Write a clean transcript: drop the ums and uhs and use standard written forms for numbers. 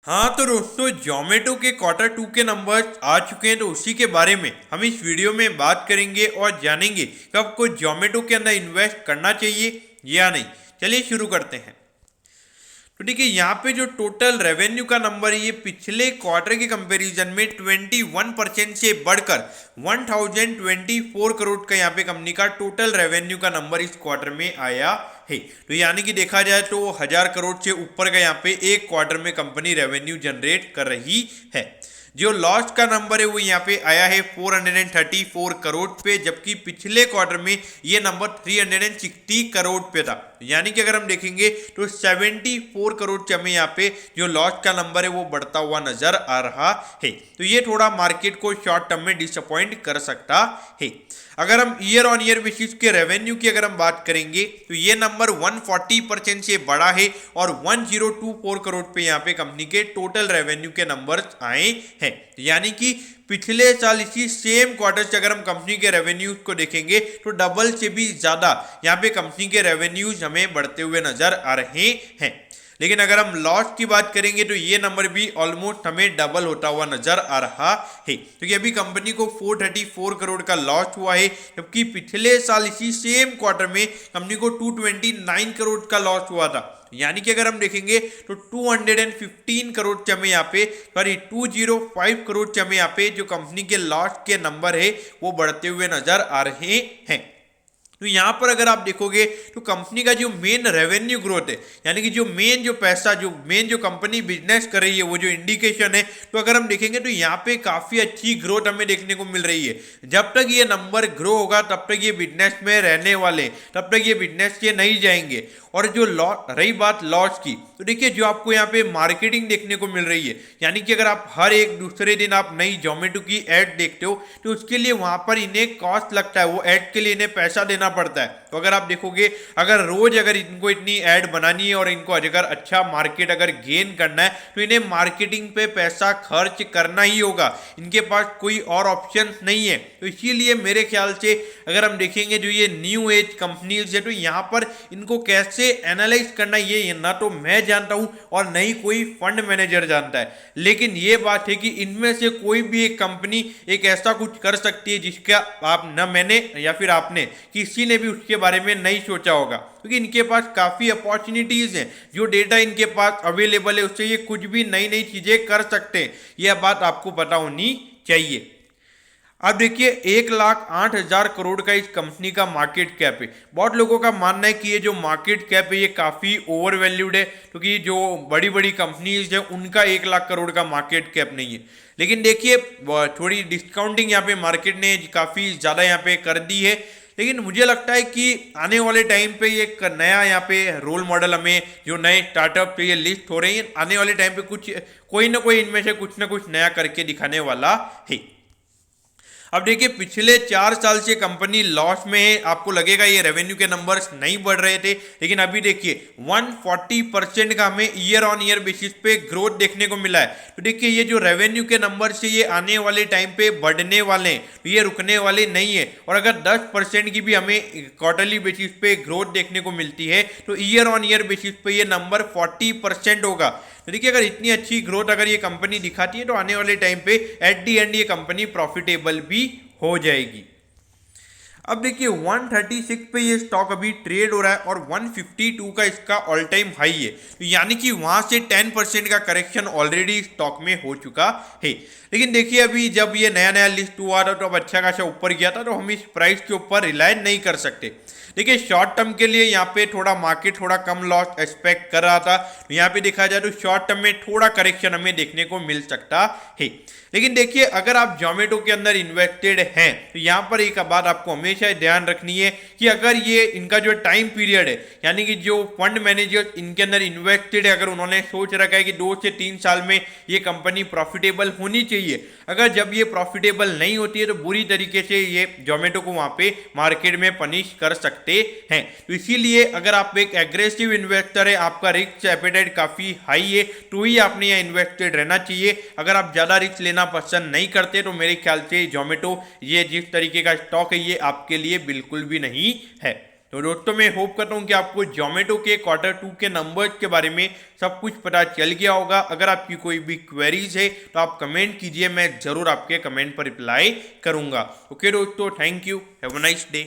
हाँ तो दोस्तों जोमेटो के क्वार्टर टू के नंबर्स आ चुके हैं, तो उसी के बारे में हम इस वीडियो में बात करेंगे और जानेंगे कि आपको जोमेटो के अंदर इन्वेस्ट करना चाहिए या नहीं। चलिए शुरू करते हैं। तो देखिए यहाँ पे जो टोटल रेवेन्यू का नंबर है ये पिछले क्वार्टर के कंपैरिजन में 21% से बढ़कर 1024 करोड़ का यहाँ पे कंपनी का टोटल रेवेन्यू का नंबर इस क्वार्टर में आया है। तो यानी कि देखा जाए तो 1000 करोड़ से ऊपर का यहाँ पे एक क्वार्टर में कंपनी रेवेन्यू जनरेट कर रही है। जो लॉस का नंबर है वो यहाँ पे आया है 434 करोड़ पे, जबकि पिछले क्वार्टर में ये नंबर 360 करोड़ पे था। यानी कि अगर हम देखेंगे तो 74 करोड़ से हमें यहाँ पे जो लॉस का नंबर है वो बढ़ता हुआ नजर आ रहा है। तो ये थोड़ा मार्केट को शॉर्ट टर्म में डिसअपॉइंट कर सकता है। अगर हम ईयर ऑन ईयर बेसिस के रेवेन्यू की अगर हम बात करेंगे तो ये नंबर 140% से बड़ा है और 1024 करोड़ पे यहाँ पे कंपनी के टोटल रेवेन्यू के नंबर्स आए हैं। यानी कि पिछले साल इसी सेम क्वार्टर से अगर हम कंपनी के रेवेन्यूज को देखेंगे तो डबल से भी ज्यादा यहाँ पे कंपनी के रेवेन्यूज हमें बढ़ते हुए नजर आ रहे हैं। लेकिन अगर हम लॉस की बात करेंगे तो ये नंबर भी ऑलमोस्ट हमें डबल होता हुआ नजर आ रहा है, क्योंकि अभी कंपनी को 434 करोड़ का लॉस हुआ है, जबकि पिछले साल इसी सेम क्वार्टर में कंपनी को 229 करोड़ का लॉस हुआ था। यानी कि अगर हम देखेंगे तो 215 करोड़ से हमें यहाँ पे 205 करोड़ से हमें यहाँ पे जो कंपनी के लॉस के नंबर है वो बढ़ते हुए नजर आ रहे हैं। तो यहाँ पर अगर आप देखोगे तो कंपनी का जो मेन रेवेन्यू ग्रोथ है, यानी कि जो मेन जो पैसा जो मेन जो कंपनी बिजनेस कर रही है वो जो इंडिकेशन है, तो अगर हम देखेंगे तो यहाँ पे काफी अच्छी ग्रोथ हमें देखने को मिल रही है। जब तक ये नंबर ग्रो होगा तब तक ये बिजनेस में रहने वाले, तब तक ये बिजनेस से नहीं जाएंगे। और जो रही बात लॉस की, तो देखिए जो आपको यहाँ पे मार्केटिंग देखने को मिल रही है, यानी कि अगर आप हर एक दूसरे दिन आप नई जोमेटो की ऐड देखते हो तो उसके लिए वहां पर इन्हें कॉस्ट लगता है, वो ऐड के लिए इन्हें पैसा देना पड़ता है। तो अगर आप देखोगे अगर रोज अगर इनको इतनी ऐड बनानी है और इनको अगर अच्छा मार्केट अगर गेन करना है तो इन्हें मार्केटिंग पे पैसा खर्च करना ही होगा, इनके पास कोई और ऑप्शन नहीं है। तो इसीलिए मेरे ख्याल से अगर हम देखेंगे जो ये न्यू एज कंपनीज है तो यहाँ पर इनको कैसे एनालाइज करना ये ना तो मैं जानता हूं और न ही कोई फंड मैनेजर जानता है। लेकिन ये बात है कि इनमें से कोई भी एक कंपनी एक ऐसा कुछ कर सकती है जिसका आप न मैंने या फिर आपने किसी ने भी उसके बारे में नहीं सोचा होगा, क्योंकि इनके पास काफी अपॉर्चुनिटीज हैं। जो डेटा इनके पास अवेलेबल है उससे ये कुछ भी नई नई चीजें कर सकते हैं, यह बात आपको पता होनी चाहिए। अब देखिए 1,08,000 करोड़ का इस कंपनी का मार्केट कैप है। बहुत लोगों का मानना है कि ये जो मार्केट कैप है ये काफ़ी ओवर वैल्यूड है, क्योंकि जो बड़ी बड़ी कंपनीज है उनका 1,00,000 करोड़ का मार्केट कैप नहीं है। लेकिन देखिए थोड़ी डिस्काउंटिंग यहाँ पे मार्केट ने काफ़ी ज़्यादा यहाँ पे कर दी है। लेकिन मुझे लगता है कि आने वाले टाइम पे एक नया यहाँ पे रोल मॉडल हमें जो नए स्टार्टअप ये लिस्ट हो रही है, आने वाले टाइम पे कुछ कोई ना कोई इनमें से कुछ ना कुछ नया करके दिखाने वाला है। अब देखिए पिछले 4 साल से कंपनी लॉस में है, आपको लगेगा ये रेवेन्यू के नंबर्स नहीं बढ़ रहे थे, लेकिन अभी देखिए 140% का हमें ईयर ऑन ईयर बेसिस पे ग्रोथ देखने को मिला है। तो देखिए ये जो रेवेन्यू के नंबर्स है ये आने वाले टाइम पे बढ़ने वाले हैं, तो ये रुकने वाले नहीं है। और अगर 10% की भी हमें क्वार्टरली बेसिस पे ग्रोथ देखने को मिलती है तो ईयर ऑन ईयर बेसिस पे ये नंबर 40% होगा। तो देखिए अगर इतनी अच्छी ग्रोथ अगर ये कंपनी दिखाती है तो आने वाले टाइम पे एट दी एंड ये कंपनी प्रॉफिटेबल भी हो जाएगी। अब देखिए 136 पे ये स्टॉक अभी ट्रेड हो रहा है और 152 का इसका ऑल टाइम हाई है, तो यानी कि वहां से 10% का करेक्शन ऑलरेडी स्टॉक में हो चुका है। लेकिन देखिए अभी जब ये नया नया लिस्ट हुआ था तो अब अच्छा खासा ऊपर गया था, तो हम इस प्राइस के ऊपर रिलाय नहीं कर सकते। देखिए शॉर्ट टर्म के लिए यहाँ पे थोड़ा मार्केट थोड़ा कम लॉस एक्सपेक्ट कर रहा था, तो यहाँ पे देखा जाए तो शॉर्ट टर्म में थोड़ा करेक्शन हमें देखने को मिल सकता है। लेकिन देखिए अगर आप जोमेटो के अंदर इन्वेस्टेड हैं तो यहाँ पर एक बात आपको हमेशा ध्यान रखनी है कि अगर ये इनका जो टाइम पीरियड है, यानी कि जो फंड मैनेजर इनके अंदर इन्वेस्टेड है, अगर उन्होंने सोच रखा है कि 2 से 3 साल में ये कंपनी प्रॉफिटेबल होनी चाहिए, अगर जब ये प्रॉफिटेबल नहीं होती है तो बुरी तरीके से ये जोमेटो को वहाँ पे मार्केट में पनिश कर सकते हैं। तो इसीलिए अगर आप एक एग्रेसिव इन्वेस्टर है, आपका रिस्क एपेटाइट काफ़ी हाई है, तो ही आपने यहाँ इन्वेस्टेड रहना चाहिए। अगर आप ज़्यादा रिस्क लेना पसंद नहीं करते तो मेरे ख्याल से जोमेटो ये जिस तरीके का स्टॉक है ये आपके लिए बिल्कुल भी नहीं है। तो दोस्तों मैं होप करता हूँ कि आपको जोमेटो के Q2 के नंबर्स के बारे में सब कुछ पता चल गया होगा। अगर आपकी कोई भी क्वेरीज है तो आप कमेंट कीजिए, मैं ज़रूर आपके कमेंट पर रिप्लाई करूँगा। ओके दोस्तों, thank you, have a nice day.